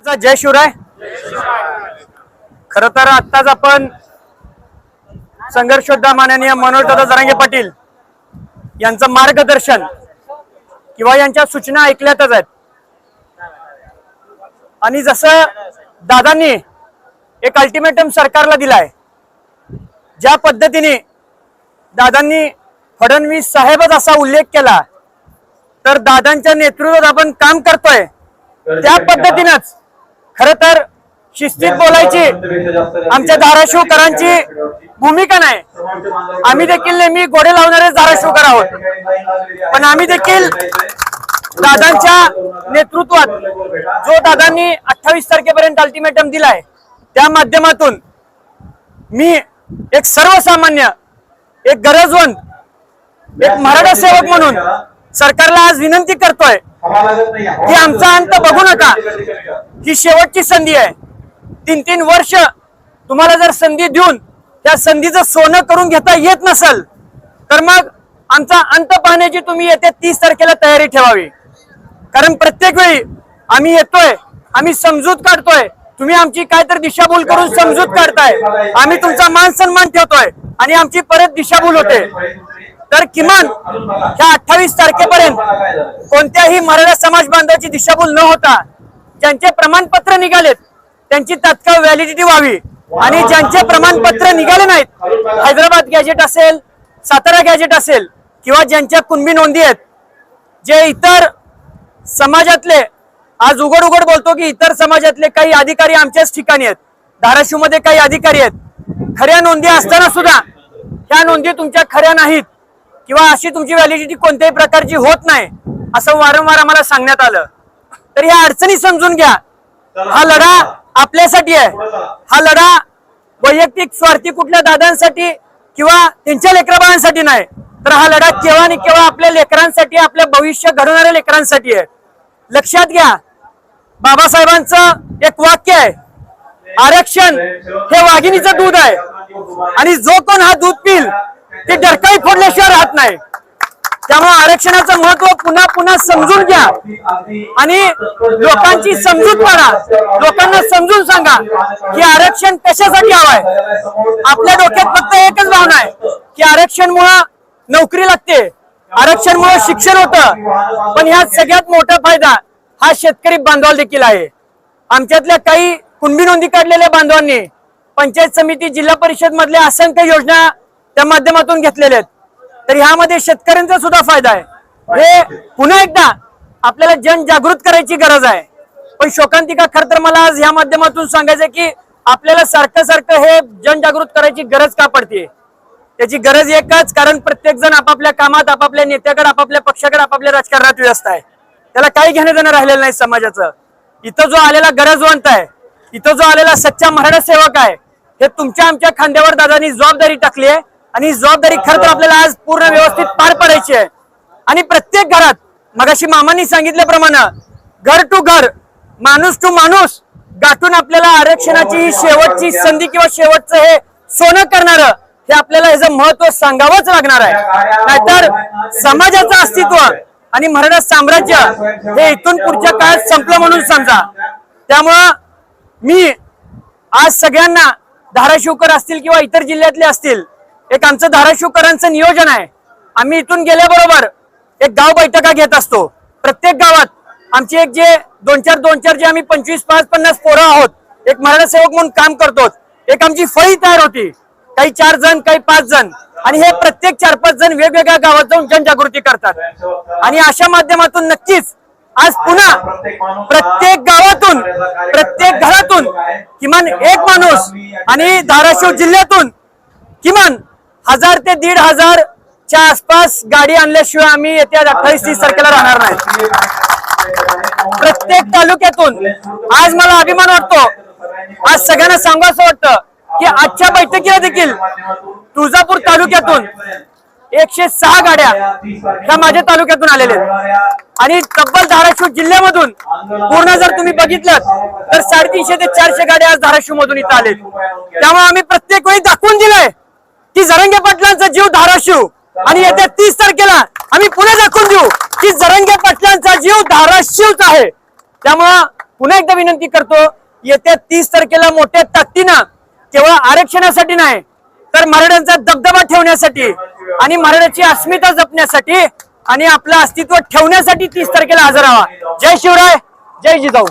सर्वांचा जय शिवराय। खरं तर आत्ताच आपण संघर्ष योद्धा माननीय मनोज दादा जरांगे पाटील यांचं मार्गदर्शन किंवा यांच्या सूचना ऐकल्यातच आहेत। आणि जसं दादांनी एक अल्टिमेटम सरकारला दिलाय, ज्या पद्धतीने दादांनी फडणवीस साहेबच असा उल्लेख केला, तर दादांच्या नेतृत्वात आपण काम करतोय त्या पद्धतीनेच खरं तर शिस्तीत बोलायची आमच्या धाराशिवकरांची भूमिका नाही। आम्ही देखील नेहमी गोडे लावणारे धाराशिवकर आहोत, पण आम्ही देखील दादांच्या नेतृत्वात जो दादांनी 28 तारखेपर्यंत अल्टिमेटम दिलाय त्या माध्यमातून मी एक सर्वसामान्य, एक गरजवंत, एक मराठा सेवक म्हणून सरकारला आज विनंती करतोय की आमचा अंत बघू नका। ही शेवटची संधी आहे। 3-3 वर्ष तुम्हाला जर संधी देऊन त्या संधीचं सोनं करून घेता येत नसेल, तर मग आमचा अंत पाहण्याची तुम्ही येत्या 30 तारखेला तयारी ठेवावी। कारण प्रत्येक वेळी आम्ही येतोय, आम्ही समजूत काढतोय, तुम्ही आमची काहीतरी दिशाभूल करून समजूत काढताय, आम्ही तुमचा मान सन्मान ठेवतोय आणि आमची परत दिशाभूल होते। तर किमान ह्या 28 तारखेपर्यंत कोणत्याही मराठा समाज बांधवाची दिशाभूल न होता ज्यांचे प्रमाणपत्र निघालेत त्यांची तात्काळ व्हॅलिडिटी व्हावी, आणि ज्यांचे प्रमाणपत्र निघाले नाहीत, हैदराबाद गॅजेट असेल, सातारा गॅजेट असेल, किंवा ज्यांच्या कुणबी नोंदी आहेत, जे इतर समाजातले, आज उघड उघड बोलतो की इतर समाजातले काही अधिकारी आमच्याच ठिकाणी आहेत, धाराशिव मध्ये काही अधिकारी आहेत, खऱ्या नोंदी असताना सुद्धा ह्या नोंदी तुमच्या खऱ्या नाहीत किंवा अशी तुमची व्हॅलिडिटी कोणत्याही प्रकारची होत नाही असं वारंवार आम्हाला सांगण्यात आलं। तर ह्या अडचणी समजून घ्या। हा लढा आपल्यासाठी आहे, हा लढा वैयक्तिक स्वार्थी कुठल्या दादांसाठी किंवा त्यांच्या लेकराबाळांसाठी नाही, तर हा लढा केव्हा आणि केव्हा आपल्या लेकरांसाठी, आपल्या भविष्य घडवणाऱ्या लेकरांसाठी आहे। लक्षात घ्या, बाबासाहेबांचं एक वाक्य आहे, आरक्षण हे वाघिणीचं दूध आहे आणि जो कोण हा दूध पिल ते डरकाळी फोडल्याशिवाय राहत नाही। त्यामुळे आरक्षणाचं महत्व पुन्हा पुन्हा समजून घ्या आणि लोकांची समजूत पाडा, लोकांना समजून सांगा की आरक्षण कशासाठी हवंय। आपल्या डोक्यात फक्त एकच भावना आहे की आरक्षणमुळे नोकरी लागते, आरक्षणमुळे शिक्षण होतं, पण ह्यात सगळ्यात मोठा फायदा हा शेतकरी बांधवाला देखील आहे। आमच्यातल्या काही कुणबी नोंदी काढलेल्या बांधवांनी पंचायत समिती, जिल्हा परिषद मधल्या असंख्य योजना त्या माध्यमातून घेतलेल्या आहेत, तर ह्यामध्ये शेतकऱ्यांचा सुद्धा फायदा आहे। हे पुन्हा एकदा आपल्याला जनजागृत करायची गरज आहे। पण शोकांतिका खरं तर मला आज ह्या माध्यमातून सांगायचं की आपल्याला सारखं सारखं हे जनजागृत करायची गरज का पडते? त्याची गरज एकच, कारण प्रत्येक जण आपापल्या कामात, आपापल्या नेत्याकडे, आपापल्या पक्षाकडे, आपापल्या राजकारणात व्यस्त आहे, त्याला काही घेणं देणं राहिलेलं नाही समाजाचं। इथं जो आलेला गरजवंत आहे, इथं जो आलेला सच्चा मराठा सेवक आहे, हे तुमच्या आमच्या खांद्यावर दादांनी जबाबदारी टाकली आहे आणि जबाबदारी खरं तर आपल्याला आज पूर्ण व्यवस्थित पार पाडायची आहे। आणि प्रत्येक घरात मगाशी मामांनी सांगितल्याप्रमाणे घर टू घर, माणूस टू माणूस गाठून आपल्याला आरक्षणाची ही शेवटची संधी किंवा शेवटचं हे सोनं करणार हे आपल्याला याचं महत्व सांगावंच लागणार आहे। नाहीतर समाजाचं अस्तित्व आणि मराठा साम्राज्य हे इथून पुढच्या काळात संपलं म्हणून समजा। त्यामुळं मी आज सगळ्यांना, धाराशिवकर असतील किंवा इतर जिल्ह्यातले असतील, एक आमचं धाराशिवकरांचं नियोजन आहे। आम्ही इथून गेल्याबरोबर एक गाव बैठका घेत असतो। प्रत्येक गावात आमची एक जे 2-4 जे आम्ही 25-50 पोरं आहोत, एक मराठा सेवक म्हणून काम करतो, एक आमची फळी तयार होती, काही 4 जण, काही 5 जण, आणि हे प्रत्येक 4-5 जण वेगवेगळ्या गावात जाऊन जनजागृती करतात। आणि अशा माध्यमातून नक्कीच आज पुन्हा प्रत्येक गावातून, प्रत्येक घरातून किमान एक माणूस आणि धाराशिव जिल्ह्यातून किमान 1000 ते 1500 च्या आसपास गाडी आणल्याशिवाय आम्ही येत्या 28-30 तारखेला राहणार नाही। प्रत्येक तालुक्यातून आज मला अभिमान वाटतो, आज सगळ्यांना सांगावं वाटतं की आजच्या बैठकीला देखील तुळजापूर तालुक्यातून 106 गाड्या ह्या माझ्या तालुक्यातून आलेल्या आहेत, आणि तब्बल धाराशिव जिल्ह्यामधून पूर्ण जर तुम्ही बघितलं तर 350 ते 400 गाड्या आज धाराशिव मधून इथं आलेत। त्यामुळे आम्ही प्रत्येक वेळी दाखवून दिलंय की जरांगे पाटलांचा जीव धाराशिव, आणि येत्या 30 तारखेला आम्ही पुन्हा दाखवून देऊ की जरांगे पाटलांचा जीव धाराशिवचा आहे। त्यामुळे पुन्हा एकदा विनंती करतो, येत्या 30 तारखेला मोठ्या ताकदीनं केवळ आरक्षणासाठी नाही तर मराठ्यांचा दबदबा ठेवण्यासाठी आणि मराठ्याची अस्मिता जपण्यासाठी आणि आपलं अस्तित्व ठेवण्यासाठी 30 तारखेला हजर राहा. जय शिवराय, जय जिजाऊ.